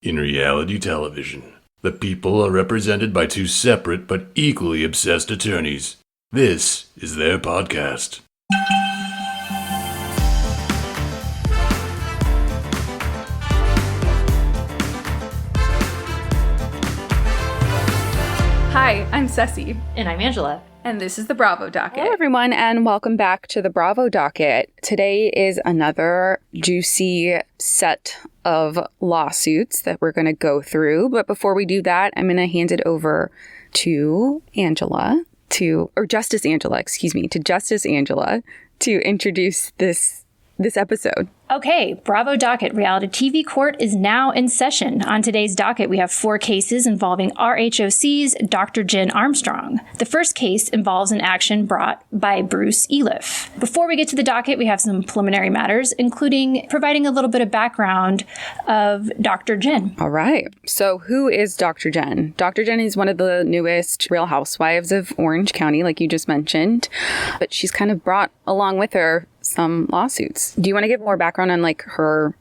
In reality television, the people are represented by two separate but equally obsessed attorneys. This is their podcast. Hi, I'm Ceci. And I'm Angela. And this is the Bravo Docket. Hello, everyone, and welcome back to the Bravo Docket. Today is another juicy set of lawsuits that we're going to go through. But before we do that, I'm going to hand it over to Justice Angela to introduce this episode. Okay, Bravo Docket Reality TV Court is now in session. On today's docket, we have 4 cases involving RHOC's Dr. Jen Armstrong. The first case involves an action brought by Bruce Eliff. Before we get to the docket, we have some preliminary matters, including providing a little bit of background of Dr. Jen. All right. So who is Dr. Jen? Dr. Jen is one of the newest Real Housewives of Orange County, like you just mentioned, but she's kind of brought along with her some lawsuits. Do you want to give more background on like her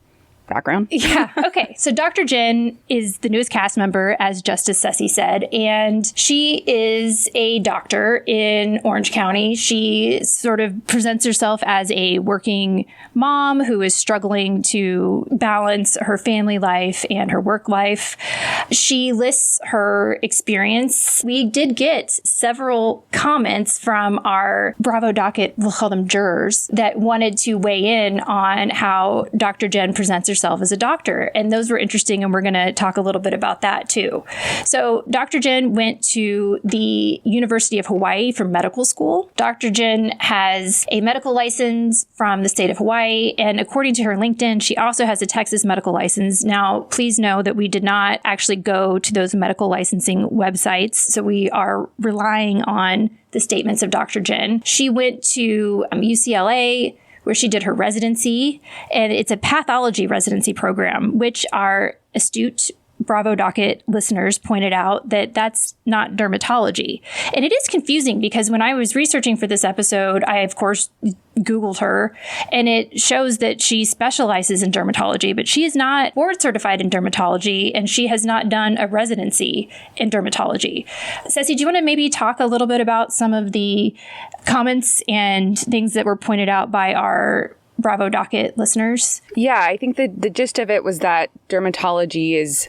background? Yeah. Okay. So Dr. Jen is the newest cast member, as Justice Ceci said, and she is a doctor in Orange County. She sort of presents herself as a working mom who is struggling to balance her family life and her work life. She lists her experience. We did get several comments from our Bravo Docket, we'll call them jurors, that wanted to weigh in on how Dr. Jen presents herself as a doctor. And those were interesting. And we're going to talk a little bit about that too. So Dr. Jen went to the University of Hawaii for medical school. Dr. Jen has a medical license from the state of Hawaii. And according to her LinkedIn, she also has a Texas medical license. Now, please know that we did not actually go to those medical licensing websites. So we are relying on the statements of Dr. Jen. She went to UCLA, where she did her residency, and it's a pathology residency program, which our astute Bravo Docket listeners pointed out that that's not dermatology. And it is confusing because when I was researching for this episode, I, of course, Googled her, and it shows that she specializes in dermatology, but she is not board certified in dermatology, and she has not done a residency in dermatology. Ceci, do you want to maybe talk a little bit about some of the comments and things that were pointed out by our Bravo Docket listeners? Yeah, I think the gist of it was that dermatology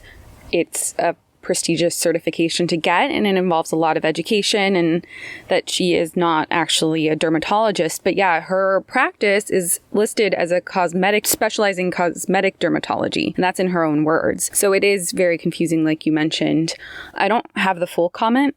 it's a prestigious certification to get, and it involves a lot of education, and that she is not actually a dermatologist. But yeah, her practice is listed as specializing cosmetic dermatology, and that's in her own words. So it is very confusing, like you mentioned. I don't have the full comment,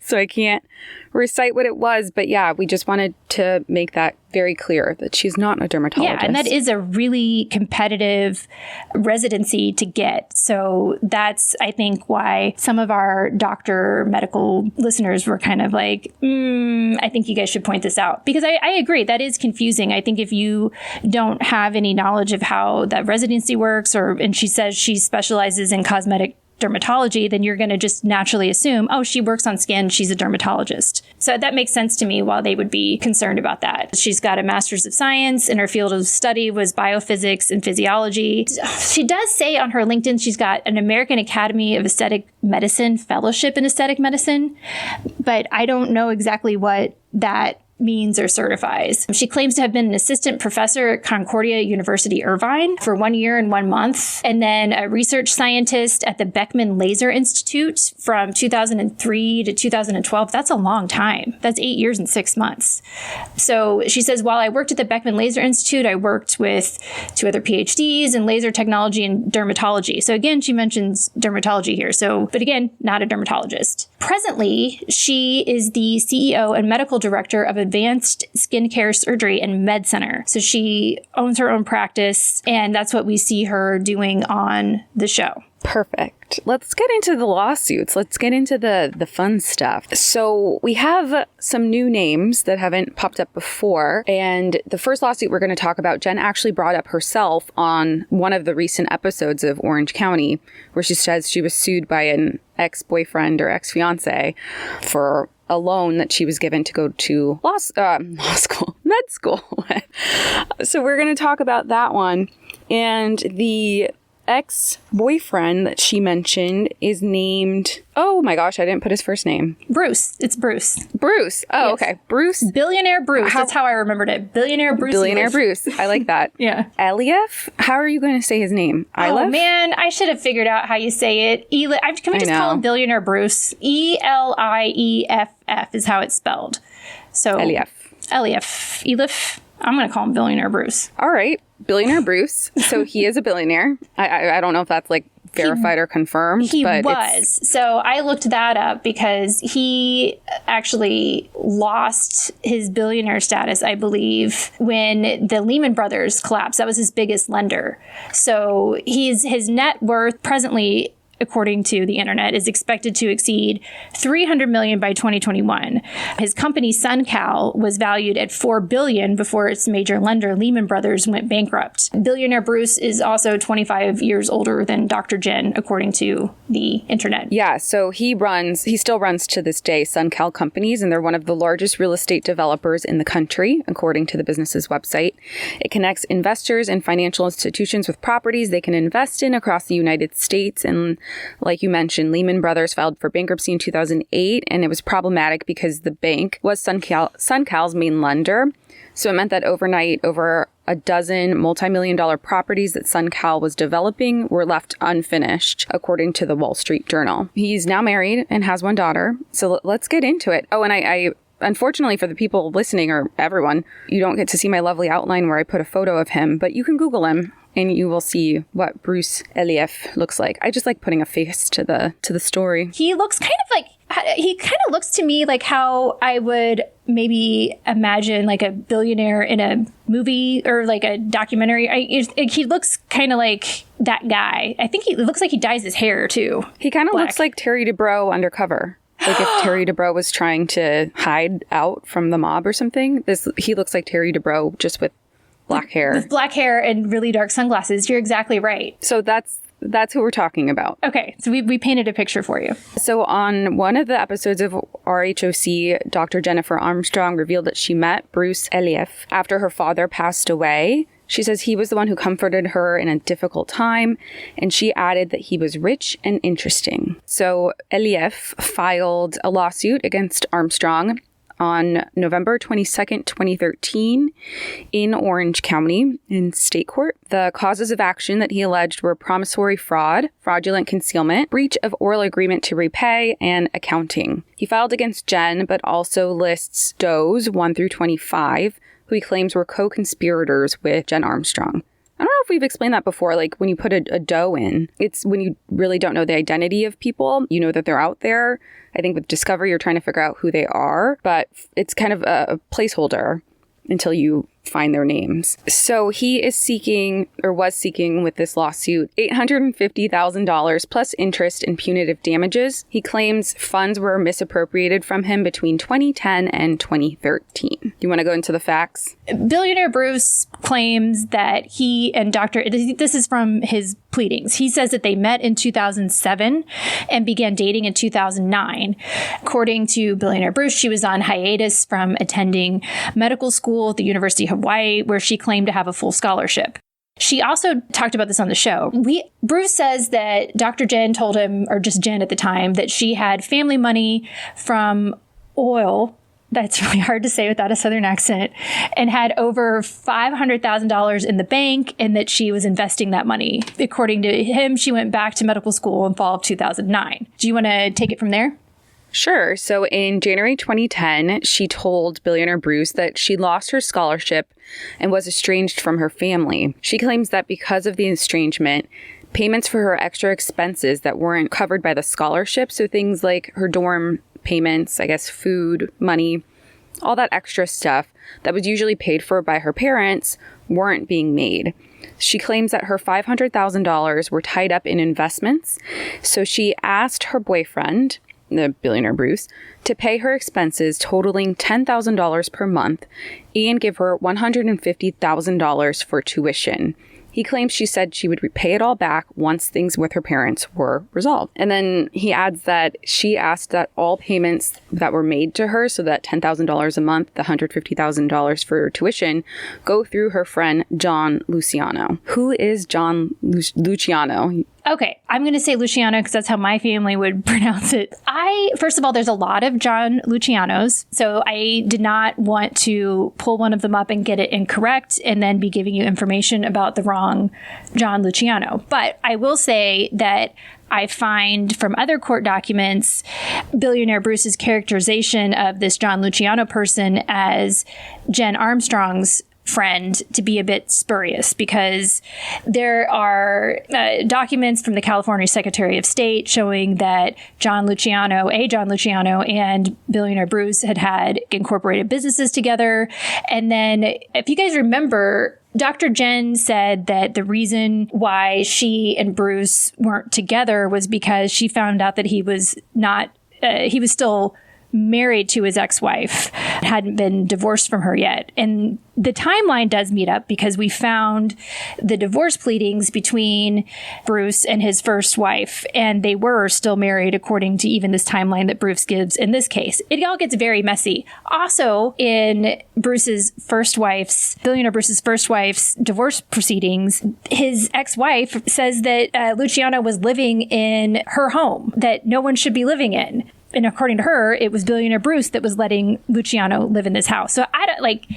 so I can't recite what it was, but yeah, we just wanted to make that very clear that she's not a dermatologist. Yeah, and that is a really competitive residency to get. So that's, I think, why some of our doctor medical listeners were kind of like, I think you guys should point this out. Because I agree, that is confusing. I think if you don't have any knowledge of how that residency works, and she says she specializes in cosmetic dermatology, then you're going to just naturally assume, oh, she works on skin, she's a dermatologist. So that makes sense to me why they would be concerned about that. She's got a master's of science, and her field of study was biophysics and physiology. She does say on her LinkedIn she's got an American Academy of Aesthetic Medicine fellowship in aesthetic medicine, but I don't know exactly what that means or certifies. She claims to have been an assistant professor at Concordia University, Irvine for 1 year and 1 month, and then a research scientist at the Beckman Laser Institute from 2003 to 2012. That's a long time. That's 8 years and 6 months. So she says, while I worked at the Beckman Laser Institute, I worked with 2 other PhDs in laser technology and dermatology. So again, she mentions dermatology here. But again, not a dermatologist. Presently, she is the CEO and medical director of Advanced Skincare Surgery and Med Center. So she owns her own practice, and that's what we see her doing on the show. Perfect. Let's get into the lawsuits. Let's get into the fun stuff. So we have some new names that haven't popped up before. And the first lawsuit we're going to talk about, Jen actually brought up herself on one of the recent episodes of Orange County, where she says she was sued by an ex-boyfriend or ex-fiance for a loan that she was given to go to med school. So we're going to talk about that one. And the ex-boyfriend that she mentioned is named... Oh my gosh, I didn't put his first name. Bruce. It's Bruce. Bruce. Oh, Yes. okay. Bruce. Billionaire Bruce. That's how I remembered it. Billionaire Bruce. Billionaire Bruce. I like that. Yeah. Elief? How are you going to say his name? Oh, man. I should have figured out how you say it. Can we just call him Billionaire Bruce? Elieff is how it's spelled. So Elief. Elif. I'm going to call him Billionaire Bruce. All right. Billionaire Bruce. So he is a billionaire. I don't know if that's like verified or confirmed. He but was. So I looked that up because he actually lost his billionaire status, I believe, when the Lehman Brothers collapsed. That was his biggest lender. So his net worth presently, according to the internet, is expected to exceed $300 million by 2021. His company SunCal was valued at $4 billion before its major lender Lehman Brothers went bankrupt. Billionaire Bruce is also 25 years older than Dr. Jen, according to the internet. Yeah, so he still runs to this day SunCal Companies, and they're one of the largest real estate developers in the country, according to the business's website. It connects investors and financial institutions with properties they can invest in across the United States. And like you mentioned, Lehman Brothers filed for bankruptcy in 2008, and it was problematic because the bank was SunCal's main lender. So it meant that overnight, over a dozen multi-million-dollar properties that SunCal was developing were left unfinished, according to the Wall Street Journal. He's now married and has one daughter. So let's get into it. Oh, and I unfortunately for the people listening, or everyone, you don't get to see my lovely outline where I put a photo of him, but you can Google him and you will see what Bruce Elief looks like. I just like putting a face to the story. He looks kind of looks to me like how I would maybe imagine like a billionaire in a movie or like a documentary. He looks kind of like that guy. I think it looks like he dyes his hair too. He kind of looks like Terry Dubrow undercover. Like if Terry Dubrow was trying to hide out from the mob or something, he looks like Terry Dubrow just with black hair. With black hair and really dark sunglasses. You're exactly right. So that's who we're talking about. Okay, so we painted a picture for you. So on one of the episodes of RHOC, Dr. Jennifer Armstrong revealed that she met Bruce Elief after her father passed away. She says he was the one who comforted her in a difficult time, and she added that he was rich and interesting. So Elief filed a lawsuit against Armstrong on November 22nd, 2013 in Orange County in state court. The causes of action that he alleged were promissory fraud, fraudulent concealment, breach of oral agreement to repay, and accounting. He filed against Jen, but also lists Does 1 through 25, who he claims were co-conspirators with Jen Armstrong. I don't know if we've explained that before. Like when you put a doe in, it's when you really don't know the identity of people. You know that they're out there. I think with Discovery, you're trying to figure out who they are, but it's kind of a placeholder until you find their names. So he is was seeking with this lawsuit $850,000 plus interest and punitive damages. He claims funds were misappropriated from him between 2010 and 2013. You want to go into the facts? Billionaire Bruce claims that he and this is from his pleadings. He says that they met in 2007 and began dating in 2009. According to Billionaire Bruce, she was on hiatus from attending medical school at the University of Hawaii, where she claimed to have a full scholarship. She also talked about this on the show. Bruce says that Dr. Jen told him, or just Jen at the time, that she had family money from oil. That's really hard to say without a Southern accent, and had over $500,000 in the bank, and that she was investing that money. According to him, she went back to medical school in fall of 2009. Do you want to take it from there? Sure. So in January 2010, she told Billionaire Bruce that she lost her scholarship and was estranged from her family. She claims that because of the estrangement, payments for her extra expenses that weren't covered by the scholarship, so things like her dorm payments, I guess food, money, all that extra stuff that was usually paid for by her parents, weren't being made. She claims that her $500,000 were tied up in investments, so she asked her boyfriend, the Billionaire Bruce, to pay her expenses totaling $10,000 per month and give her $150,000 for tuition. He claims she said she would repay it all back once things with her parents were resolved. And then he adds that she asked that all payments that were made to her, so that $10,000 a month, the $150,000 for tuition, go through her friend John Luciano. Who is John Luciano? Okay, I'm going to say Luciano because that's how my family would pronounce it. First of all, there's a lot of John Lucianos, so I did not want to pull one of them up and get it incorrect and then be giving you information about the wrong John Luciano. But I will say that I find from other court documents, Billionaire Bruce's characterization of this John Luciano person as Jen Armstrong's friend to be a bit spurious, because there are documents from the California Secretary of State showing that John Luciano and Billionaire Bruce had incorporated businesses together. And then if you guys remember, Dr. Jen said that the reason why she and Bruce weren't together was because she found out that he was still married to his ex-wife, hadn't been divorced from her yet. And the timeline does meet up because we found the divorce pleadings between Bruce and his first wife, and they were still married according to even this timeline that Bruce gives in this case. It all gets very messy. Also, in Billionaire Bruce's first wife's divorce proceedings, his ex-wife says that Luciano was living in her home that no one should be living in. And according to her, it was Billionaire Bruce that was letting Luciano live in this house. So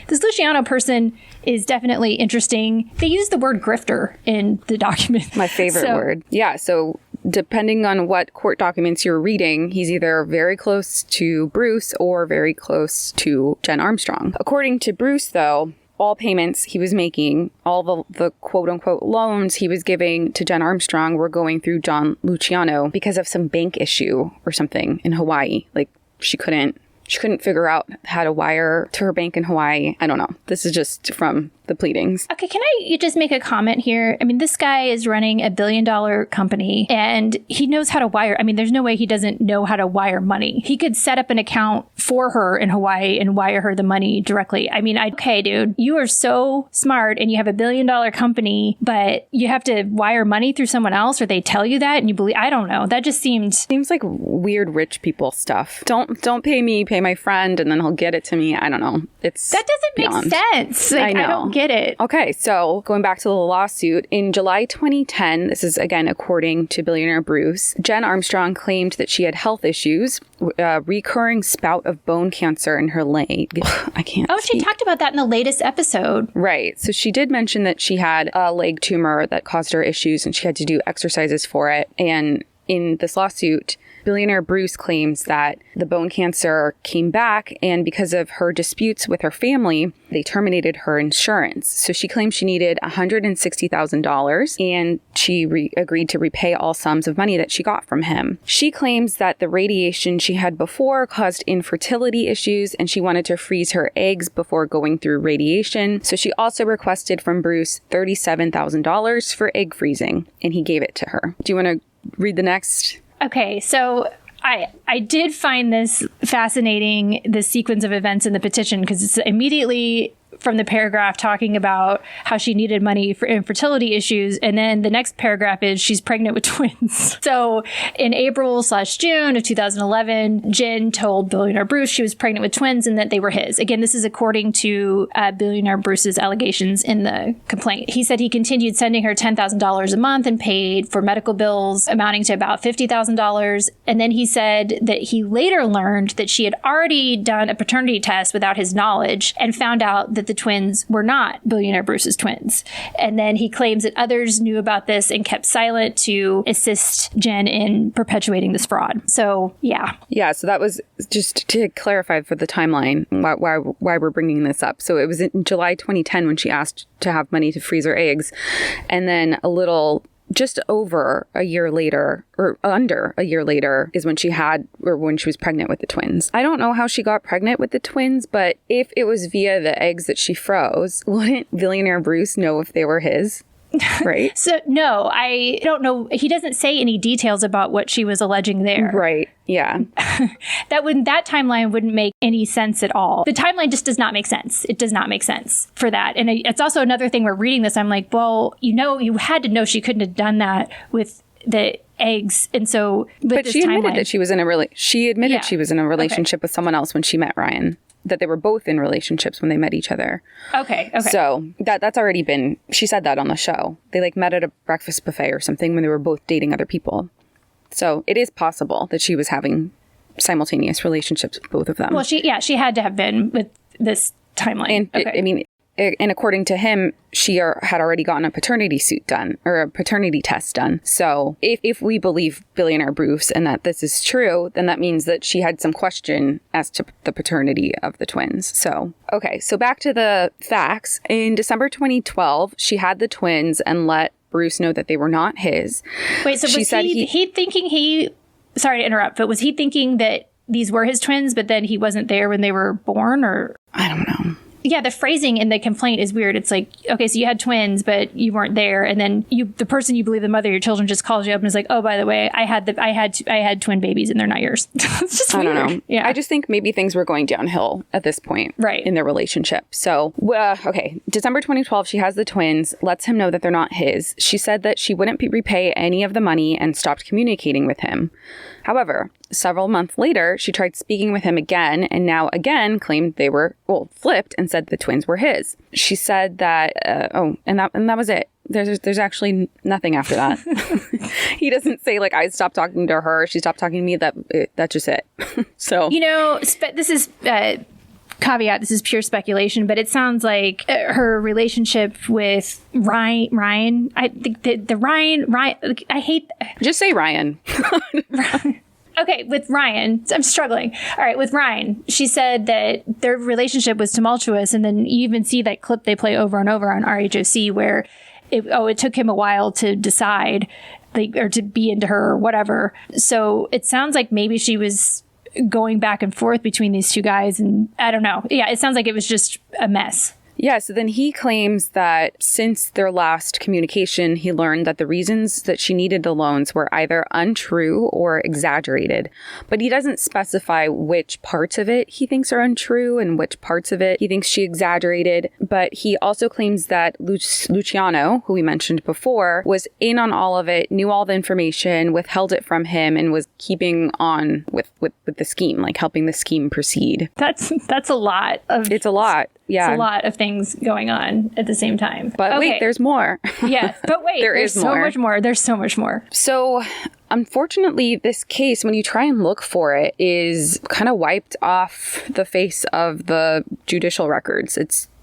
this Luciano person is definitely interesting. They use the word grifter in the document. My favorite word. Yeah. So depending on what court documents you're reading, he's either very close to Bruce or very close to Jen Armstrong. According to Bruce, though, all payments he was making, all the quote-unquote loans he was giving to Jen Armstrong were going through John Luciano because of some bank issue or something in Hawaii. Like, she couldn't figure out how to wire to her bank in Hawaii. I don't know. This is just from the pleadings. Okay, can I just make a comment here? I mean, this guy is running $1 billion company and he knows how to wire. I mean, there's no way he doesn't know how to wire money. He could set up an account for her in Hawaii and wire her the money directly. I mean, okay, dude, you are so smart and you have $1 billion company, but you have to wire money through someone else, or they tell you that and you believe. I don't know. That just seems like weird rich people stuff. Don't pay me, pay my friend, and then he'll get it to me. I don't know. That doesn't make sense. Like, I know. I don't get it. Okay, so going back to the lawsuit, in July 2010, this is again according to Billionaire Bruce, Jen Armstrong claimed that she had health issues, a recurring spout of bone cancer in her leg. I can't she talked about that in the latest episode. Right. So she did mention that she had a leg tumor that caused her issues and she had to do exercises for it. And in this lawsuit, Billionaire Bruce claims that the bone cancer came back, and because of her disputes with her family, they terminated her insurance. So she claims she needed $160,000, and she agreed to repay all sums of money that she got from him. She claims that the radiation she had before caused infertility issues, and she wanted to freeze her eggs before going through radiation. So she also requested from Bruce $37,000 for egg freezing, and he gave it to her. Do you want to read the next? Okay, so I did find this fascinating, this sequence of events in the petition, because it's immediately from the paragraph talking about how she needed money for infertility issues. And then the next paragraph is she's pregnant with twins. So in April/June of 2011, Jen told Billionaire Bruce she was pregnant with twins and that they were his. Again, this is according to Billionaire Bruce's allegations in the complaint. He said he continued sending her $10,000 a month and paid for medical bills amounting to about $50,000. And then he said that he later learned that she had already done a paternity test without his knowledge and found out that the twins were not Billionaire Bruce's twins. And then he claims that others knew about this and kept silent to assist Jen in perpetuating this fraud. So, yeah. Yeah, so that was just to clarify for the timeline why we're bringing this up. So it was in July 2010 when she asked to have money to freeze her eggs. And then just over a year later, or under a year later, is when she was pregnant with the twins. I don't know how she got pregnant with the twins, but if it was via the eggs that she froze, wouldn't Billionaire Bruce know if they were his? right? So, no, I don't know. He doesn't say any details about what she was alleging there. Right. Yeah. That timeline wouldn't make any sense at all. The timeline just does not make sense. It does not make sense for that. And it's also another thing we're reading this. I'm like, well, you had to know she couldn't have done that with the eggs. And so, but she admitted that she was in a she was in a relationship Okay. with someone else when she met Ryan. That they were both in relationships when they met each other. Okay. So that's already been, she said that on the show. They like met at a breakfast buffet or something when they were both dating other people. So it is possible that she was having simultaneous relationships with both of them. Well, she had to have been with this timeline. And and according to him, she had already gotten a paternity suit done or a paternity test done. So if we believe Billionaire Bruce and that this is true, then that means that she had some question as to the paternity of the twins. So, okay. So back to the facts. In December 2012, she had the twins and let Bruce know that they were not his. Wait, so was he thinking sorry to interrupt, but was he thinking that these were his twins, but then he wasn't there when they were born, or? I don't know. Yeah, the phrasing in the complaint is weird. It's like, okay, so you had twins, but you weren't there, and then the person you believe the mother of your children just calls you up and is like, oh, by the way, I had twin babies and they're not yours. It's just weird. I don't know. Yeah, I just think maybe things were going downhill at this point, right, in their relationship. So, okay, December 2012, she has the twins, lets him know that they're not his. She said that she wouldn't repay any of the money and stopped communicating with him. However, several months later, she tried speaking with him again and now again claimed they were, flipped and said the twins were his. She said that, and that was it. There's actually nothing after that. He doesn't say like, I stopped talking to her, she stopped talking to me. That's just it. So, this is caveat, this is pure speculation, but it sounds like her relationship with Ryan. I think the Ryan. I hate. Just say Ryan. Okay, with Ryan, I'm struggling. All right, with Ryan, she said that their relationship was tumultuous, and then you even see that clip they play over and over on RHOC where it took him a while to decide, or to be into her or whatever. So it sounds like maybe she was going back and forth between these two guys, and I don't know. Yeah, it sounds like it was just a mess. Yeah, so then he claims that since their last communication, he learned that the reasons that she needed the loans were either untrue or exaggerated. But he doesn't specify which parts of it he thinks are untrue and which parts of it he thinks she exaggerated. But he also claims that Luciano, who we mentioned before, was in on all of it, knew all the information, withheld it from him, and was keeping on with the scheme, like helping the scheme proceed. That's a lot of... It's a lot. Yeah. It's a lot of things going on at the same time. But wait, there's more. Yeah, but wait, there's so much more. There's so much more. So, unfortunately, this case, when you try and look for it, is kind of wiped off the face of the judicial records.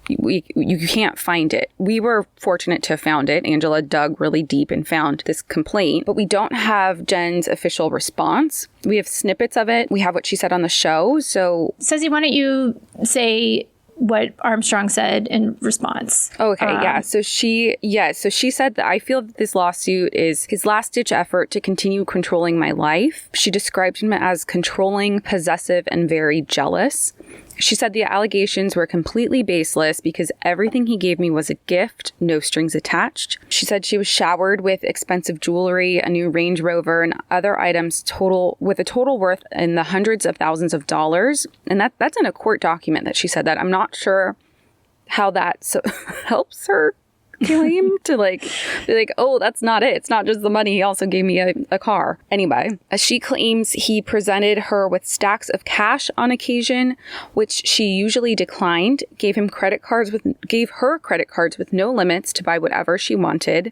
You can't find it. We were fortunate to have found it. Angela dug really deep and found this complaint, but we don't have Jen's official response. We have snippets of it. We have what she said on the show. So, Ceci, why don't you say what Armstrong said in response? Okay, So she said that I feel that this lawsuit is his last-ditch effort to continue controlling my life. She described him as controlling, possessive, and very jealous. She said the allegations were completely baseless because everything he gave me was a gift, no strings attached. She said she was showered with expensive jewelry, a new Range Rover, and other items with a total worth in the hundreds of thousands of dollars. And that's in a court document that she said that. I'm not sure how that helps her claim to be like, oh, that's not it. It's not just the money. He also gave me a car. Anyway, she claims he presented her with stacks of cash on occasion, which she usually declined, gave her credit cards with no limits to buy whatever she wanted.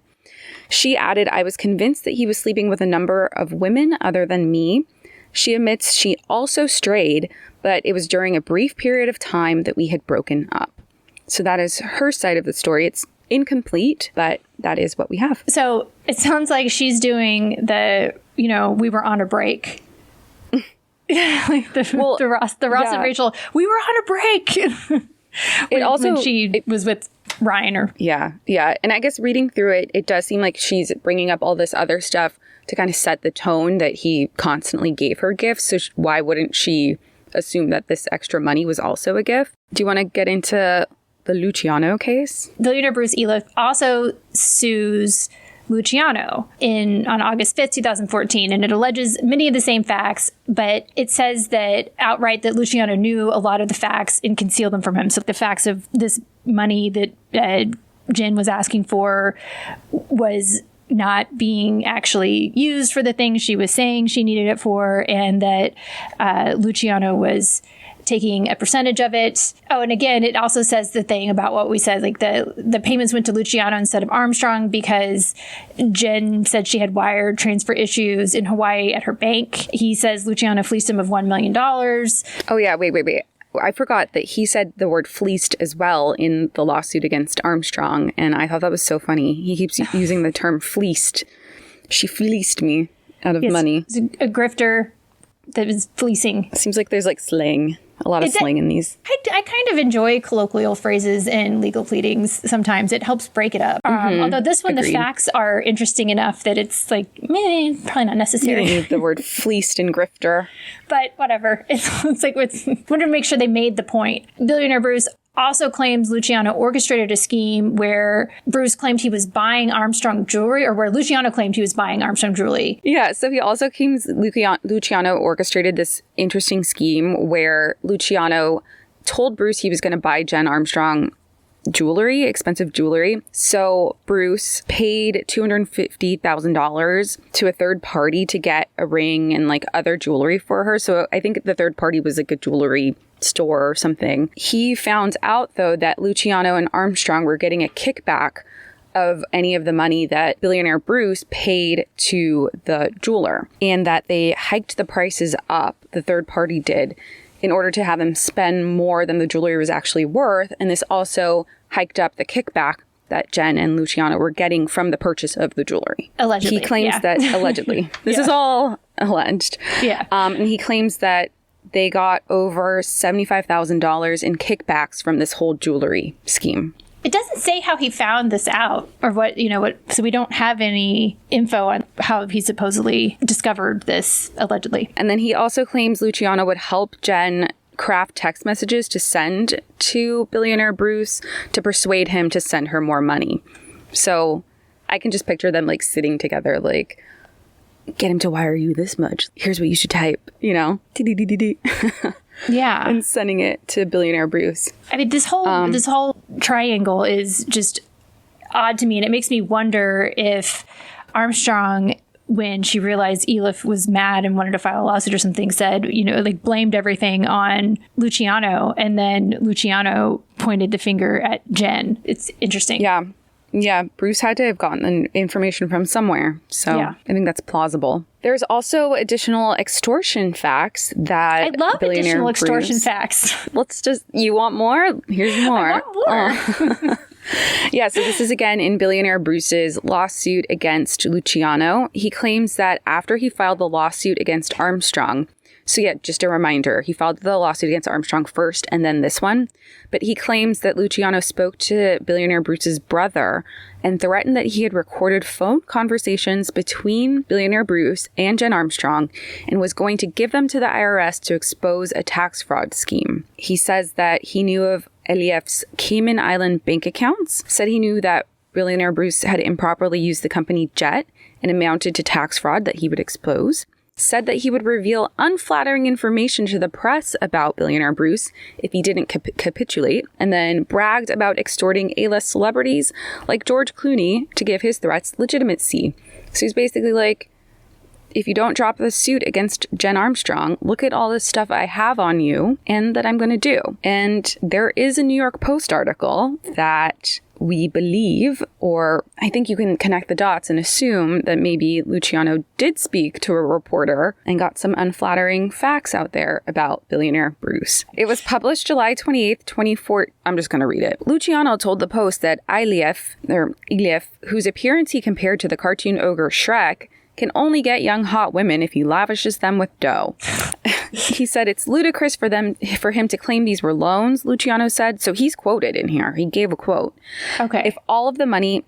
She added, I was convinced that he was sleeping with a number of women other than me. She admits she also strayed, but it was during a brief period of time that we had broken up. So that is her side of the story. It's incomplete, but that is what we have. So it sounds like she's doing we were on a break. Like Ross and Rachel, we were on a break. when she was with Ryan Yeah. And I guess reading through it, it does seem like she's bringing up all this other stuff to kind of set the tone that he constantly gave her gifts. So why wouldn't she assume that this extra money was also a gift? Do you want to get into the Luciano case. Billionaire Bruce Eliff also sues Luciano on August 5th, 2014, and it alleges many of the same facts, but it says that outright that Luciano knew a lot of the facts and concealed them from him. So the facts of this money that Jen was asking for was not being actually used for the things she was saying she needed it for, and that Luciano was taking a percentage of it. Oh, and again, it also says the thing about what we said, like the payments went to Luciano instead of Armstrong because Jen said she had wire transfer issues in Hawaii at her bank. He says Luciano fleeced him of $1 million. Oh, yeah. Wait. I forgot that he said the word fleeced as well in the lawsuit against Armstrong. And I thought that was so funny. He keeps using the term fleeced. She fleeced me out of money. It's a grifter that was fleecing. Seems like there's like slang. A lot of slang in these. I kind of enjoy colloquial phrases in legal pleadings sometimes. It helps break it up. Although this one, Agreed. The facts are interesting enough that it's like, probably not necessary. You don't need the word fleeced and grifter. But whatever. It's like, wanted to make sure they made the point. Billionaire Bruce also claims Luciano orchestrated a scheme where Bruce claimed he was buying Armstrong jewelry, or where Luciano claimed he was buying Armstrong jewelry. Yeah, so he also claims Luciano orchestrated this interesting scheme where Luciano told Bruce he was going to buy Jen Armstrong jewelry, expensive jewelry. So Bruce paid $250,000 to a third party to get a ring and like other jewelry for her. So I think the third party was like a jewelry store or something. He found out though that Luciano and Armstrong were getting a kickback of any of the money that billionaire Bruce paid to the jeweler, and that they hiked the prices up, the third party did, in order to have them spend more than the jewelry was actually worth. And this also hiked up the kickback that Jen and Luciano were getting from the purchase of the jewelry. Allegedly. He claims that allegedly. This is all alleged. Yeah. And he claims that they got over $75,000 in kickbacks from this whole jewelry scheme. It doesn't say how he found this out or what, so we don't have any info on how he supposedly discovered this, allegedly. And then he also claims Luciano would help Jen craft text messages to send to billionaire Bruce to persuade him to send her more money. So I can just picture them like sitting together, like, get him to wire you this much. Here's what you should type, Yeah. and sending it to billionaire Bruce. I mean, this whole triangle is just odd to me, and it makes me wonder if Armstrong, when she realized Eliff was mad and wanted to file a lawsuit or something, said, blamed everything on Luciano, and then Luciano pointed the finger at Jen. It's interesting. Yeah, Bruce had to have gotten the information from somewhere. So Yeah. I think that's plausible. There's also additional extortion facts that I love billionaire additional extortion Bruce- facts. You want more? Here's more. I want more. Yeah, so this is again in billionaire Bruce's lawsuit against Luciano. He claims that after he filed the lawsuit against Armstrong, so yeah, just a reminder, he filed the lawsuit against Armstrong first and then this one. But he claims that Luciano spoke to billionaire Bruce's brother and threatened that he had recorded phone conversations between billionaire Bruce and Jen Armstrong and was going to give them to the IRS to expose a tax fraud scheme. He says that he knew of Elieff's Cayman Island bank accounts, said he knew that billionaire Bruce had improperly used the company jet and amounted to tax fraud that he would expose, said that he would reveal unflattering information to the press about billionaire Bruce if he didn't capitulate, and then bragged about extorting A-list celebrities like George Clooney to give his threats legitimacy. So he's basically like, if you don't drop the suit against Jen Armstrong, look at all this stuff I have on you and that I'm going to do. And there is a New York Post article that we believe, or I think you can connect the dots and assume that maybe Luciano did speak to a reporter and got some unflattering facts out there about billionaire Bruce. It was published July 28th, 2014. I'm just going to read it. Luciano told the Post that Eliff, whose appearance he compared to the cartoon ogre Shrek, can only get young hot women if he lavishes them with dough. He said it's ludicrous for him to claim these were loans, Luciano said. So he's quoted in here. He gave a quote. Okay. If all of the money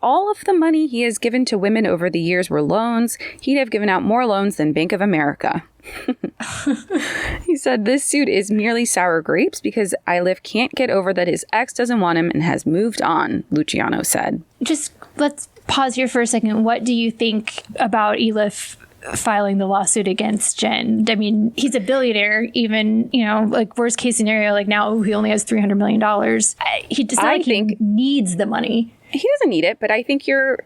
all of the money he has given to women over the years were loans, he'd have given out more loans than Bank of America. He said, this suit is merely sour grapes because Iliff can't get over that his ex doesn't want him and has moved on, Luciano said. Just let's pause here for a second. What do you think about Iliff filing the lawsuit against Jen? I mean, he's a billionaire, even, like worst case scenario, like now he only has $300 million. He needs the money. He doesn't need it, but I think you're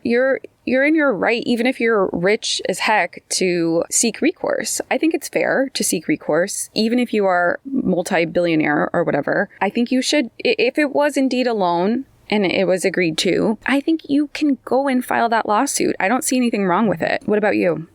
in your right, even if you're rich as heck, to seek recourse. I think it's fair to seek recourse, even if you are multi-billionaire or whatever. I think you should, if it was indeed a loan and it was agreed to, I think you can go and file that lawsuit. I don't see anything wrong with it. What about you?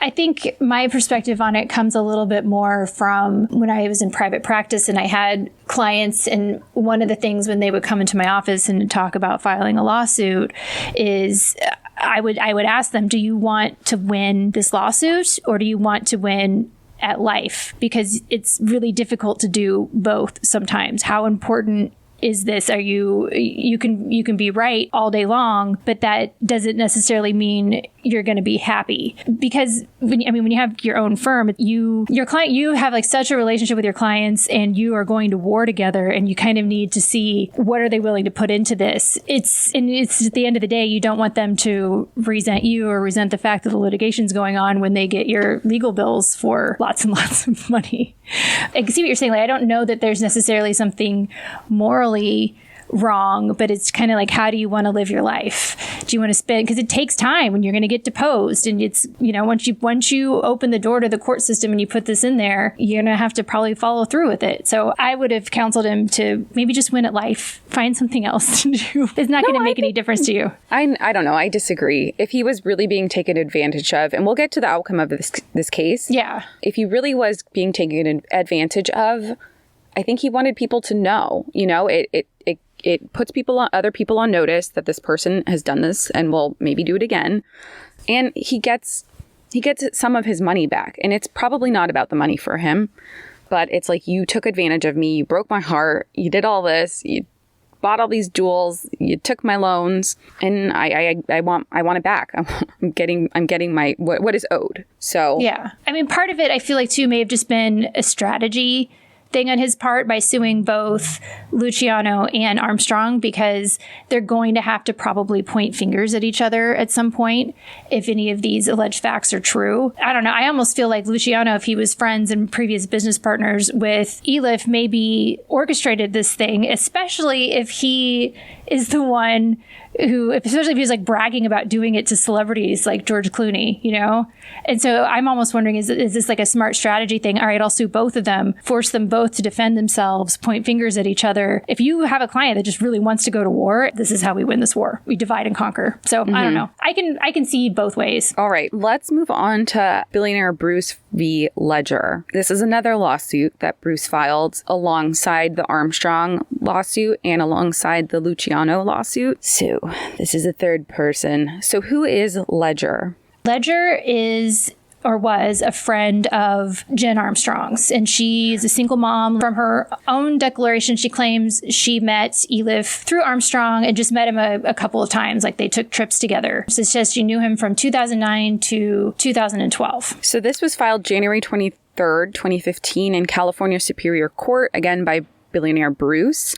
I think my perspective on it comes a little bit more from when I was in private practice and I had clients, and one of the things when they would come into my office and talk about filing a lawsuit is I would ask them, do you want to win this lawsuit or do you want to win at life? Because it's really difficult to do both sometimes. How important is this? Are you can be right all day long, but that doesn't necessarily mean you're going to be happy. Because when you have your own firm, you have like such a relationship with your clients and you are going to war together, and you kind of need to see what are they willing to put into this. It's at the end of the day, you don't want them to resent you or resent the fact that the litigation's going on when they get your legal bills for lots and lots of money. I can see what you're saying. Like, I don't know that there's necessarily something morally wrong, but it's kind of like, how do you want to live your life? Do you want to spend, because it takes time when you're going to get deposed, and it's, once you open the door to the court system and you put this in there, you're going to have to probably follow through with it. So I would have counseled him to maybe just win at life, find something else to do. It's not going to make any difference to you. I don't know. I disagree. If he was really being taken advantage of, and we'll get to the outcome of this case. Yeah. If he really was being taken advantage of, I think he wanted people to know, it puts other people on notice that this person has done this and will maybe do it again. And he gets some of his money back. And it's probably not about the money for him, but it's like, you took advantage of me. You broke my heart. You did all this. You bought all these jewels. You took my loans, and I want it back. I'm getting my what is owed. So yeah, I mean, part of it I feel like too may have just been a strategy thing on his part by suing both Luciano and Armstrong, because they're going to have to probably point fingers at each other at some point if any of these alleged facts are true. I don't know. I almost feel like Luciano, if he was friends and previous business partners with Iliff, maybe orchestrated this thing, especially if he is the one who, especially if he's like bragging about doing it to celebrities like George Clooney, And so I'm almost wondering, is this like a smart strategy thing? All right, I'll sue both of them, force them both to defend themselves, point fingers at each other. If you have a client that just really wants to go to war, this is how we win this war. We divide and conquer. So I don't know. I can see both ways. All right, let's move on to billionaire Bruce v. Ledger. This is another lawsuit that Bruce filed alongside the Armstrong lawsuit and alongside the Luciano lawsuit. So this is a third person. So who is Ledger? Ledger is or was a friend of Jen Armstrong's, and she's a single mom. From her own declaration, she claims she met Iliff through Armstrong and just met him a couple of times, like they took trips together. So it says she knew him from 2009 to 2012. So this was filed January 23rd, 2015 in California Superior Court, again by billionaire Bruce.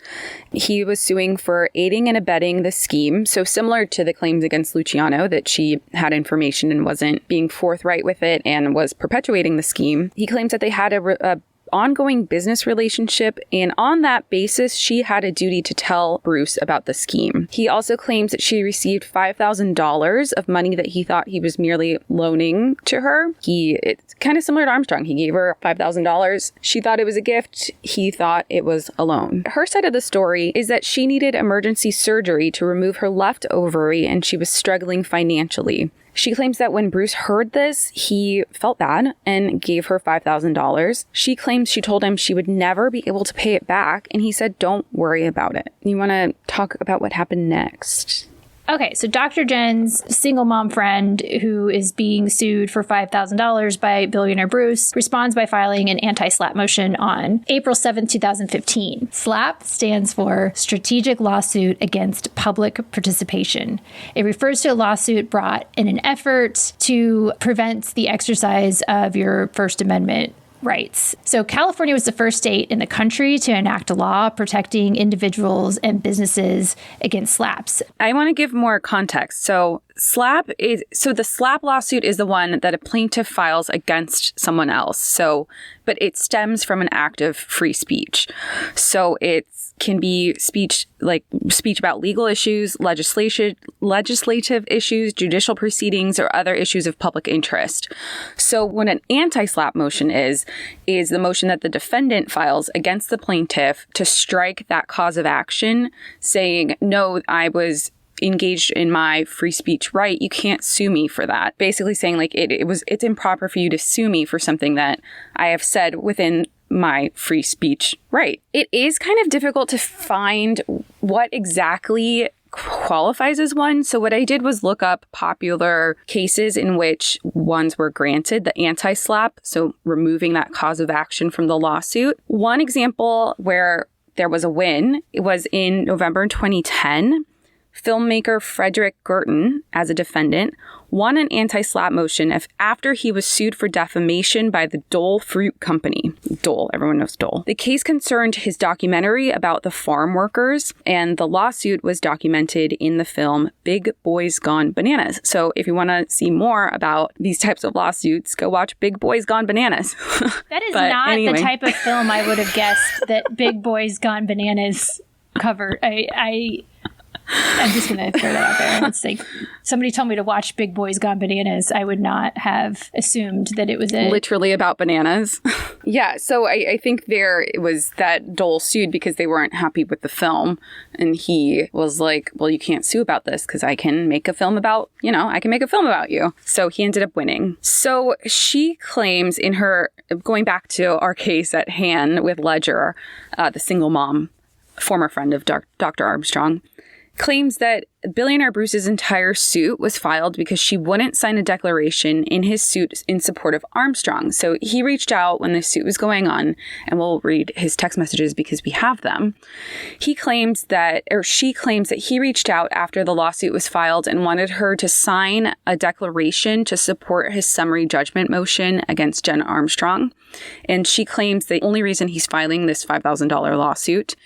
He was suing for aiding and abetting the scheme. So similar to the claims against Luciano, that she had information and wasn't being forthright with it and was perpetuating the scheme. He claims that they had a ongoing business relationship, and on that basis, she had a duty to tell Bruce about the scheme. He also claims that she received $5,000 of money that he thought he was merely loaning to her. It's kind of similar to Armstrong. He gave her $5,000. She thought it was a gift. He thought it was a loan. Her side of the story is that she needed emergency surgery to remove her left ovary, and she was struggling financially. She claims that when Bruce heard this, he felt bad and gave her $5,000. She claims she told him she would never be able to pay it back, and he said, don't worry about it. You want to talk about what happened next? Okay, so Dr. Jen's single mom friend, who is being sued for $5,000 by Billionaire Bruce, responds by filing an anti-SLAPP motion on April 7th, 2015. SLAPP stands for Strategic Lawsuit Against Public Participation. It refers to a lawsuit brought in an effort to prevent the exercise of your First Amendment rights. So California was the first state in the country to enact a law protecting individuals and businesses against SLAPPs. I want to give more context. So the SLAPP lawsuit is the one that a plaintiff files against someone else. But it stems from an act of free speech. So it can be speech about legal issues, legislative issues, judicial proceedings, or other issues of public interest. So what an anti-SLAPP motion is the motion that the defendant files against the plaintiff to strike that cause of action, saying, no, I was engaged in my free speech right. You can't sue me for that. Basically saying it's improper for you to sue me for something that I have said within my free speech right. It is kind of difficult to find what exactly qualifies as one. So what I did was look up popular cases in which ones were granted the anti-SLAPP, so removing that cause of action from the lawsuit. One example where there was a win, it was in November 2010. Filmmaker Frederick Gerton, as a defendant, won an anti-SLAPP motion after he was sued for defamation by the Dole Fruit Company. Dole, everyone knows Dole. The case concerned his documentary about the farm workers, and the lawsuit was documented in the film Big Boys Gone Bananas. So if you want to see more about these types of lawsuits, go watch Big Boys Gone Bananas. That is not the type of film I would have guessed that Big Boys Gone Bananas covered. I'm just going to throw that out there. It's like somebody told me to watch Big Boys Gone Bananas. I would not have assumed that it was literally about bananas. Yeah. So I think it was that Dole sued because they weren't happy with the film. And he was like, well, you can't sue about this because I can make a film about you. So he ended up winning. So she claims going back to our case at hand with Ledger, the single mom, former friend of Dr. Armstrong, claims that Billionaire Bruce's entire suit was filed because she wouldn't sign a declaration in his suit in support of Armstrong. So he reached out when the suit was going on, and we'll read his text messages because we have them. She claims that he reached out after the lawsuit was filed and wanted her to sign a declaration to support his summary judgment motion against Jen Armstrong. And she claims the only reason he's filing this $5,000 lawsuit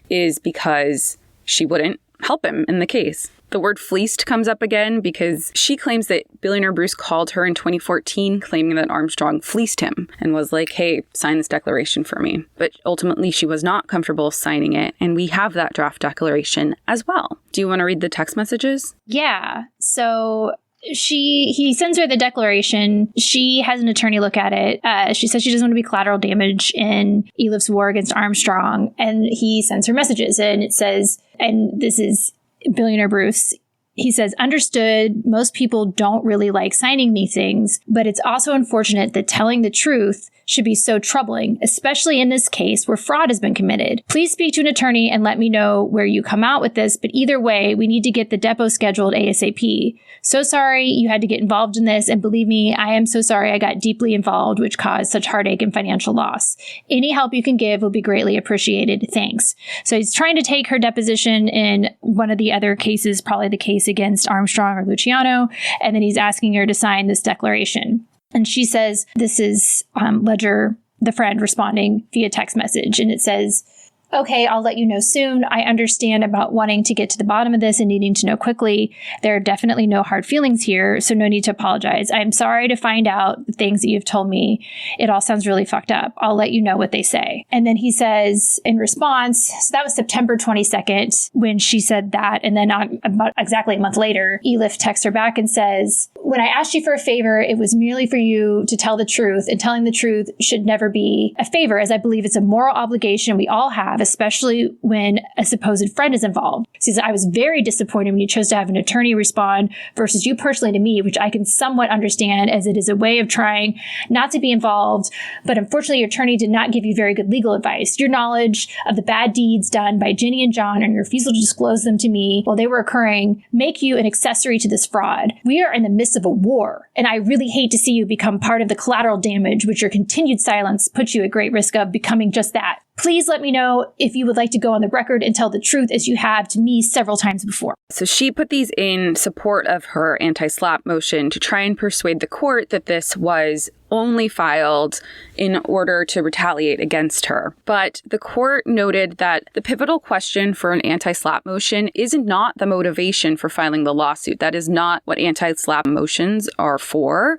is because she wouldn't help him in the case. The word fleeced comes up again because she claims that Billionaire Bruce called her in 2014 claiming that Armstrong fleeced him and was like, hey, sign this declaration for me. But ultimately, she was not comfortable signing it, and we have that draft declaration as well. Do you want to read the text messages? Yeah. So he sends her the declaration. She has an attorney look at it. She says she doesn't want to be collateral damage in Elif's war against Armstrong. And he sends her messages, and it says, and this is Billionaire Bruce. He says, understood, most people don't really like signing these things, but it's also unfortunate that telling the truth should be so troubling, especially in this case where fraud has been committed. Please speak to an attorney and let me know where you come out with this, but either way, we need to get the depot scheduled ASAP. So sorry you had to get involved in this, and believe me, I am so sorry I got deeply involved, which caused such heartache and financial loss. Any help you can give will be greatly appreciated. Thanks. So he's trying to take her deposition in one of the other cases, probably the case against Armstrong or Luciano, and then he's asking her to sign this declaration. And she says, this is Ledger, the friend, responding via text message. And it says, okay, I'll let you know soon. I understand about wanting to get to the bottom of this and needing to know quickly. There are definitely no hard feelings here, so no need to apologize. I'm sorry to find out the things that you've told me. It all sounds really fucked up. I'll let you know what they say. And then he says in response, so that was September 22nd when she said that. And then about exactly a month later, Elif texts her back and says, when I asked you for a favor, it was merely for you to tell the truth, and telling the truth should never be a favor, as I believe it's a moral obligation we all have especially when a supposed friend is involved. She says, I was very disappointed when you chose to have an attorney respond versus you personally to me, which I can somewhat understand as it is a way of trying not to be involved. But unfortunately, your attorney did not give you very good legal advice. Your knowledge of the bad deeds done by Ginny and John and your refusal to disclose them to me while they were occurring make you an accessory to this fraud. We are in the midst of a war, and I really hate to see you become part of the collateral damage, which your continued silence puts you at great risk of becoming just that. Please let me know if you would like to go on the record and tell the truth as you have to me several times before. So she put these in support of her anti-SLAPP motion to try and persuade the court that this was only filed in order to retaliate against her. But the court noted that the pivotal question for an anti-SLAPP motion is not the motivation for filing the lawsuit. That is not what anti-SLAPP motions are for.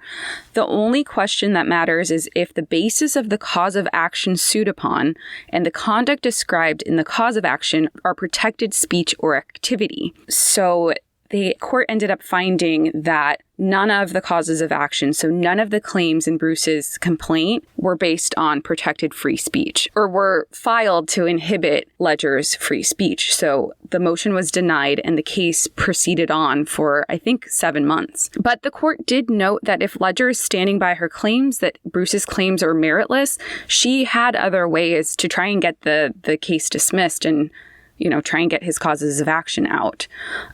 The only question that matters is if the basis of the cause of action sued upon and the conduct described in the cause of action are protected speech or activity. So the court ended up finding that none of the causes of action, so none of the claims in Bruce's complaint were based on protected free speech or were filed to inhibit Ledger's free speech. So the motion was denied and the case proceeded on for, I think, 7 months. But the court did note that if Ledger is standing by her claims that Bruce's claims are meritless, she had other ways to try and get the case dismissed and try and get his causes of action out.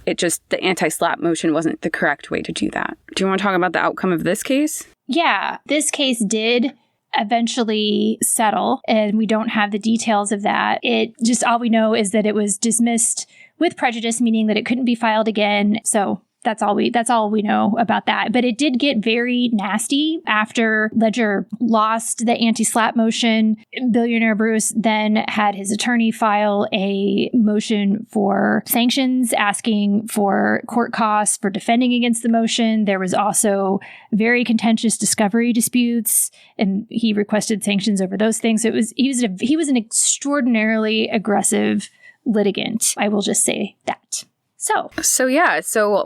The anti-SLAPP motion wasn't the correct way to do that. Do you want to talk about the outcome of this case? Yeah, this case did eventually settle, and we don't have the details of that. All we know is that it was dismissed with prejudice, meaning that it couldn't be filed again. So that's all we know about that. But it did get very nasty after Ledger lost the anti-SLAPP motion. Billionaire Bruce then had his attorney file a motion for sanctions, asking for court costs for defending against the motion. There was also very contentious discovery disputes, and he requested sanctions over those things. So he was an extraordinarily aggressive litigant. I will just say that. So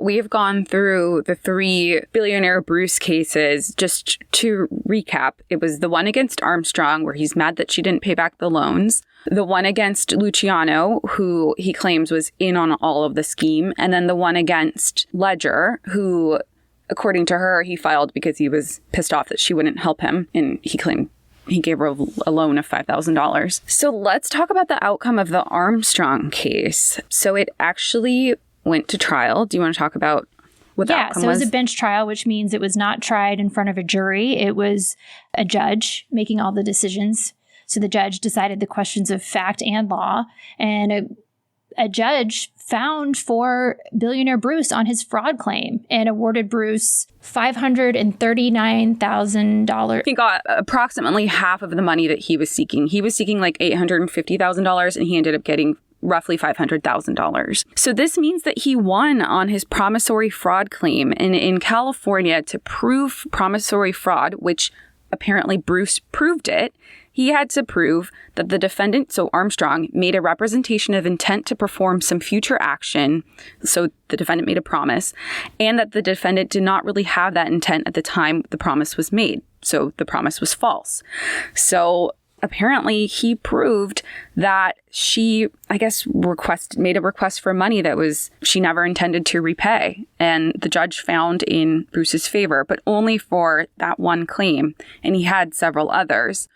we've gone through the 3 Billionaire Bruce cases. Just to recap, it was the one against Armstrong, where he's mad that she didn't pay back the loans. The one against Luciano, who he claims was in on all of the scheme. And then the one against Ledger, who, according to her, he filed because he was pissed off that she wouldn't help him. And he claimed he gave her a loan of $5,000. So let's talk about the outcome of the Armstrong case. So it actually went to trial. Do you want to talk about what the outcome was? Yeah, so it was a bench trial, which means it was not tried in front of a jury. It was a judge making all the decisions. So the judge decided the questions of fact and law. And a judge found for Billionaire Bruce on his fraud claim and awarded Bruce $539,000. He got approximately half of the money that he was seeking. He was seeking like $850,000 and he ended up getting roughly $500,000. So this means that he won on his promissory fraud claim. And in California, to prove promissory fraud, which apparently Bruce proved it, he had to prove that the defendant, so Armstrong, made a representation of intent to perform some future action. So the defendant made a promise, and that the defendant did not really have that intent at the time the promise was made. So the promise was false. So apparently he proved that she, made a request for money that she never intended to repay. And the judge found in Bruce's favor, but only for that one claim. And he had several others.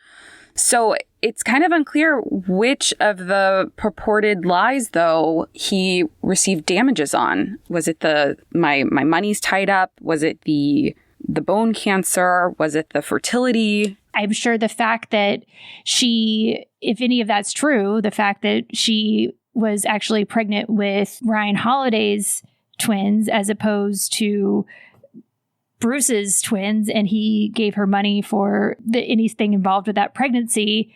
So it's kind of unclear which of the purported lies, though, he received damages on. Was it my money's tied up? Was it the bone cancer? Was it the fertility? I'm sure the fact that she, if any of that's true, the fact that she was actually pregnant with Ryan Holiday's twins as opposed to Bruce's twins, and he gave her money for anything involved with that pregnancy.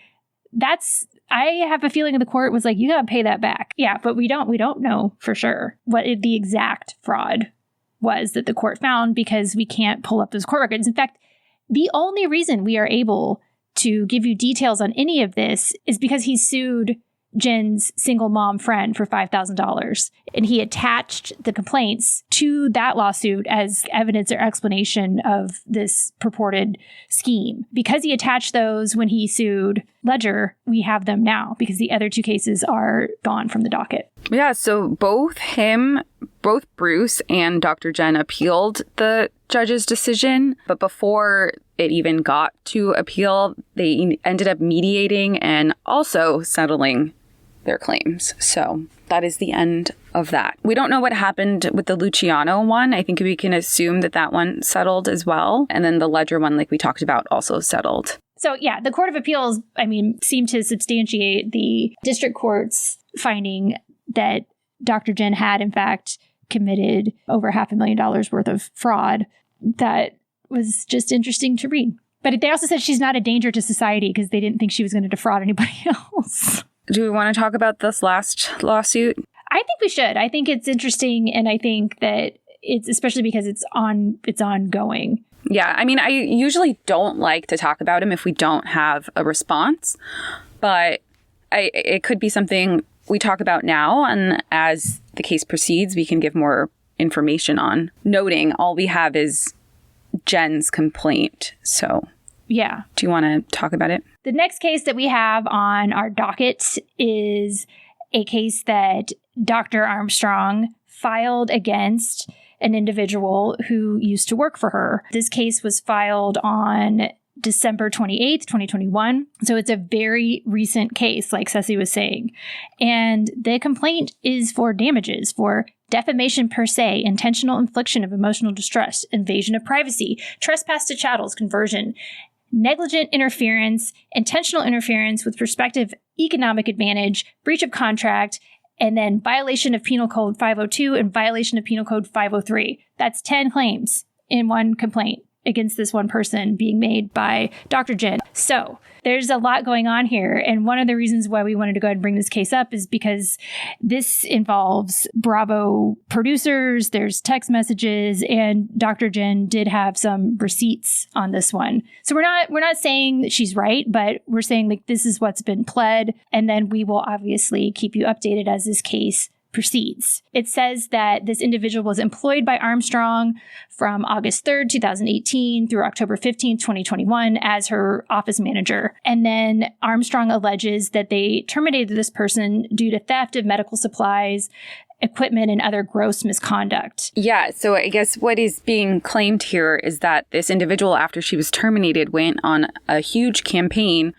I have a feeling the court was like, you gotta pay that back. Yeah, but we don't know for sure what the exact fraud was that the court found, because we can't pull up those court records. In fact, the only reason we are able to give you details on any of this is because he sued Jen's single mom friend for $5,000. And he attached the complaints to that lawsuit as evidence or explanation of this purported scheme. Because he attached those when he sued Ledger, we have them now because the other two cases are gone from the docket. Yeah, so both Bruce and Dr. Jen appealed the judge's decision, but before it even got to appeal, they ended up mediating and also settling their claims. So that is the end of that. We don't know what happened with the Luciano one. I think we can assume that that one settled as well. And then the Ledger one, like we talked about, also settled. So yeah, the Court of Appeals, seemed to substantiate the district court's finding that Dr. Jen had, in fact, committed over $500,000 worth of fraud. That was just interesting to read. But they also said she's not a danger to society because they didn't think she was going to defraud anybody else. Do we want to talk about this last lawsuit? I think we should. I think it's interesting, and I think that it's especially because it's ongoing. Yeah, I usually don't like to talk about them if we don't have a response, but it could be something we talk about now, and as the case proceeds, we can give more information on. Noting all we have is Jen's complaint. So yeah. Do you want to talk about it? The next case that we have on our docket is a case that Dr. Armstrong filed against an individual who used to work for her. This case was filed on December 28th, 2021. So it's a very recent case, like Ceci was saying. And the complaint is for damages for defamation per se, intentional infliction of emotional distress, invasion of privacy, trespass to chattels, conversion, negligent interference, intentional interference with prospective economic advantage, breach of contract, and then violation of Penal Code 502 and violation of Penal Code 503. That's 10 claims in one complaint against this one person being made by Dr. Jen. So there's a lot going on here. And one of the reasons why we wanted to go ahead and bring this case up is because this involves Bravo producers, there's text messages, and Dr. Jen did have some receipts on this one. So we're not saying that she's right, but we're saying like this is what's been pled. And then we will obviously keep you updated as this case proceeds. It says that this individual was employed by Armstrong from August 3rd, 2018 through October 15th, 2021 as her office manager. And then Armstrong alleges that they terminated this person due to theft of medical supplies, equipment, and other gross misconduct. Yeah, so I guess what is being claimed here is that this individual, after she was terminated, went on a huge campaign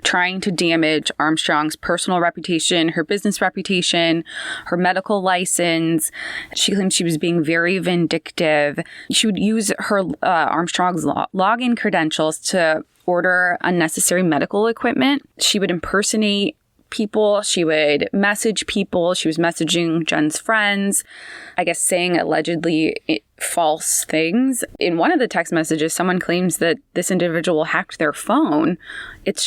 trying to damage Armstrong's personal reputation, her business reputation, her medical license. She claimed she was being very vindictive. She would use her Armstrong's login credentials to order unnecessary medical equipment. She would impersonate people. She would message people. She was messaging Jen's friends, I guess saying allegedly false things. In one of the text messages, someone claims that this individual hacked their phone. It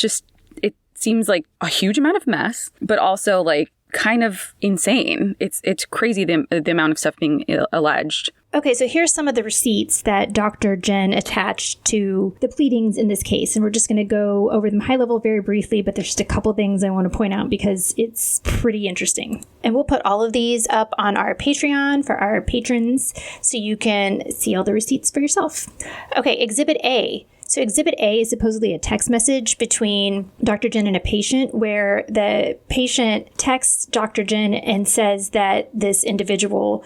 seems like a huge amount of mess, but also like kind of insane. It's crazy the amount of stuff being alleged. Okay, so here's some of the receipts that Dr. Jen attached to the pleadings in this case. And we're just going to go over them high level very briefly, but there's just a couple things I want to point out because it's pretty interesting. And we'll put all of these up on our Patreon for our patrons so you can see all the receipts for yourself. Okay, Exhibit A. So Exhibit A is supposedly a text message between Dr. Jen and a patient where the patient texts Dr. Jen and says that this individual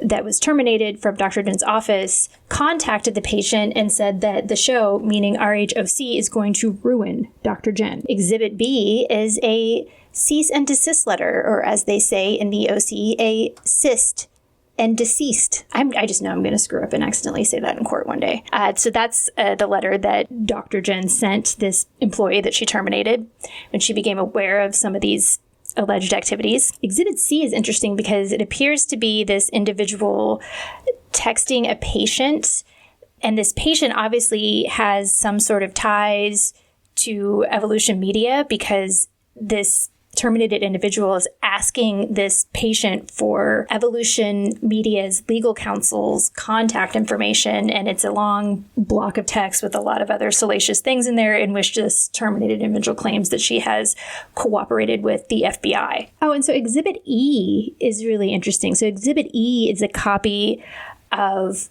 that was terminated from Dr. Jen's office contacted the patient and said that the show, meaning RHOC, is going to ruin Dr. Jen. Exhibit B is a cease and desist letter, or as they say in the OC, a cyst and deceased. I just know I'm going to screw up and accidentally say that in court one day. So that's the letter that Dr. Jen sent this employee that she terminated when she became aware of some of these alleged activities. Exhibit C is interesting because it appears to be this individual texting a patient, and this patient obviously has some sort of ties to Evolution Media because this terminated individual is asking this patient for Evolution Media's legal counsel's contact information, and it's a long block of text with a lot of other salacious things in there in which this terminated individual claims that she has cooperated with the FBI. Oh, and so Exhibit E is really interesting. So Exhibit E is a copy of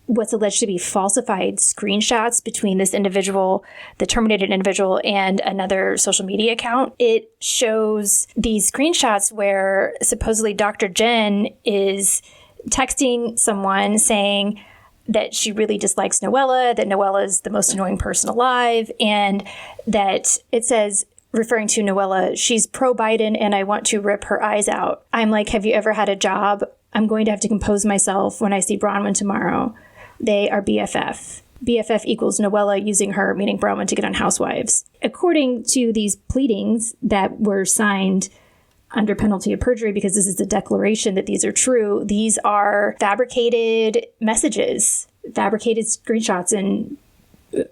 what's alleged to be falsified screenshots between this individual, the terminated individual, and another social media account. It shows these screenshots where supposedly Dr. Jen is texting someone saying that she really dislikes Noella, that Noella is the most annoying person alive, and that it says, referring to Noella, she's pro-Biden and I want to rip her eyes out. I'm like, have you ever had a job? I'm going to have to compose myself when I see Bronwyn tomorrow. They are BFF. BFF equals Noella using her, meaning Bronwyn, to get on Housewives. According to these pleadings that were signed under penalty of perjury, because this is the declaration that these are true, these are fabricated messages, fabricated screenshots, and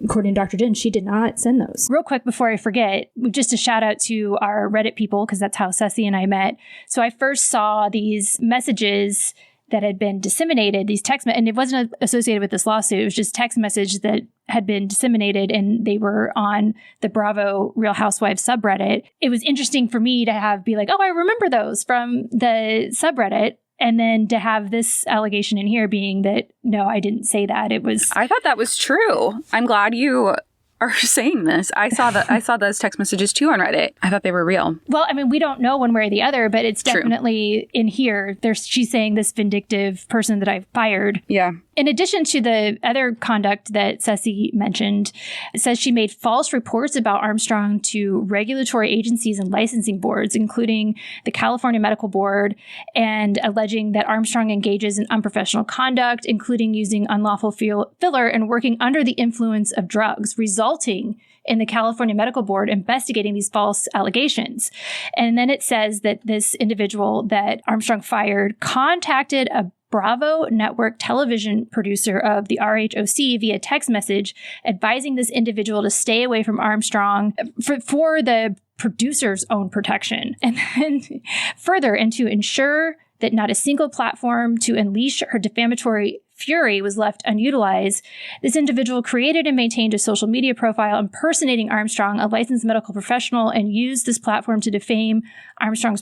according to Dr. Jen, she did not send those. Real quick before I forget, just a shout out to our Reddit people, because that's how Ceci and I met. So I first saw these messages that had been disseminated, these text, and it wasn't associated with this lawsuit. It was just text message that had been disseminated, and they were on the Bravo Real Housewives subreddit. It was interesting for me to be like, oh, I remember those from the subreddit. And then to have this allegation in here being that, no, I didn't say that. I thought that was true. I'm glad you are saying this. I saw those text messages too on Reddit. I thought they were real. Well, I mean, we don't know one way or the other, but it's definitely in here. She's saying this vindictive person that I've fired. Yeah. In addition to the other conduct that Ceci mentioned, it says she made false reports about Armstrong to regulatory agencies and licensing boards, including the California Medical Board, and alleging that Armstrong engages in unprofessional conduct, including using unlawful filler and working under the influence of drugs, resulting in the California Medical Board investigating these false allegations. And then it says that this individual that Armstrong fired contacted a Bravo network television producer of the RHOC via text message, advising this individual to stay away from Armstrong for the producer's own protection. And then further, and to ensure that not a single platform to unleash her defamatory fury was left unutilized, this individual created and maintained a social media profile impersonating Armstrong, a licensed medical professional, and used this platform to defame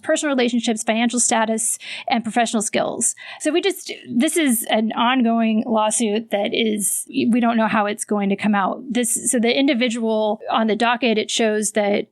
personal relationships, financial status, and professional skills. So this is an ongoing lawsuit that we don't know how it's going to come out. So the individual on the docket, it shows that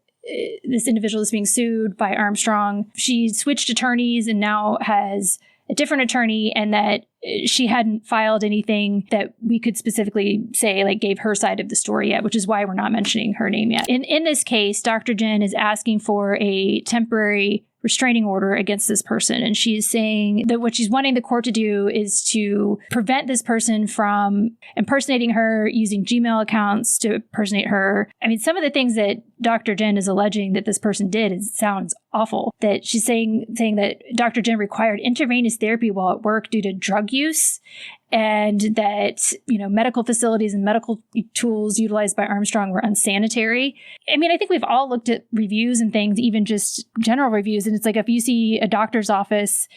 this individual is being sued by Armstrong. She switched attorneys and now has a different attorney, and that she hadn't filed anything that we could specifically say gave her side of the story yet, which is why we're not mentioning her name yet. In this case, Dr. Jen is asking for a temporary restraining order against this person. And she's saying that what she's wanting the court to do is to prevent this person from impersonating her, using Gmail accounts to impersonate her. I mean, some of the things that Dr. Jen is alleging that this person did sounds awful. That she's saying that Dr. Jen required intravenous therapy while at work due to drug use, and that, medical facilities and medical tools utilized by Armstrong were unsanitary. I mean, I think we've all looked at reviews and things, even just general reviews. And it's like, if you see a doctor's office,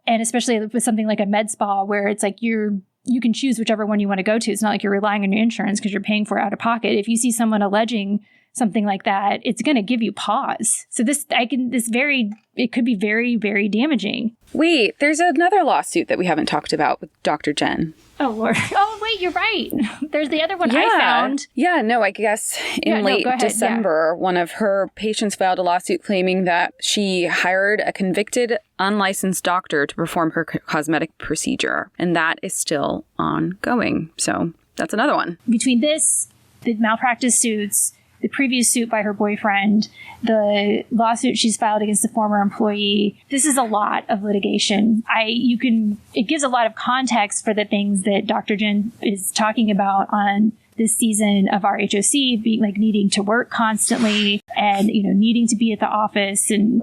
and especially with something like a med spa, where it's like you can choose whichever one you want to go to. It's not like you're relying on your insurance because you're paying for it out of pocket. If you see someone alleging something like that, it's going to give you pause. So it could be very, very damaging. Wait, there's another lawsuit that we haven't talked about with Dr. Jen. Oh, Lord. Oh, wait, you're right. There's the other one I found. Yeah, no, I guess in late December, one of her patients filed a lawsuit claiming that she hired a convicted, unlicensed doctor to perform her cosmetic procedure. And that is still ongoing. So that's another one. Between this, the malpractice suits, the previous suit by her boyfriend, the lawsuit she's filed against the former employee. This is a lot of litigation. It gives a lot of context for the things that Dr. Jen is talking about on this season of RHOC, being needing to work constantly and, needing to be at the office. And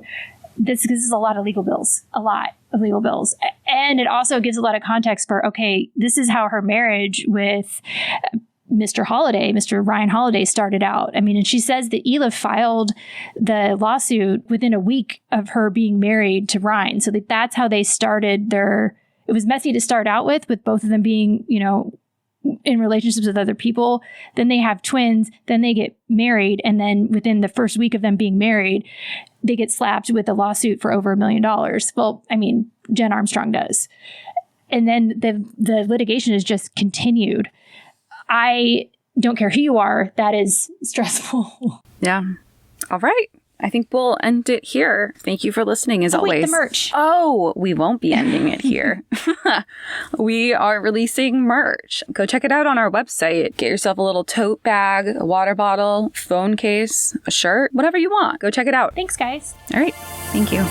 this is a lot of legal bills, And it also gives a lot of context for, okay, this is how her marriage with Mr. Ryan Holiday started out. I mean, and she says that Ela filed the lawsuit within a week of her being married to Ryan. So that's how they started it was messy to start out with both of them being, in relationships with other people. Then they have twins, then they get married. And then within the first week of them being married, they get slapped with a lawsuit for over $1 million. Well, I mean, Jen Armstrong does. And then the litigation is just continued. I don't care who you are. That is stressful. Yeah. All right. I think we'll end it here. Thank you for listening, as always. Wait, the merch. Oh, we won't be ending it here. We are releasing merch. Go check it out on our website. Get yourself a little tote bag, a water bottle, phone case, a shirt, whatever you want. Go check it out. Thanks, guys. All right. Thank you.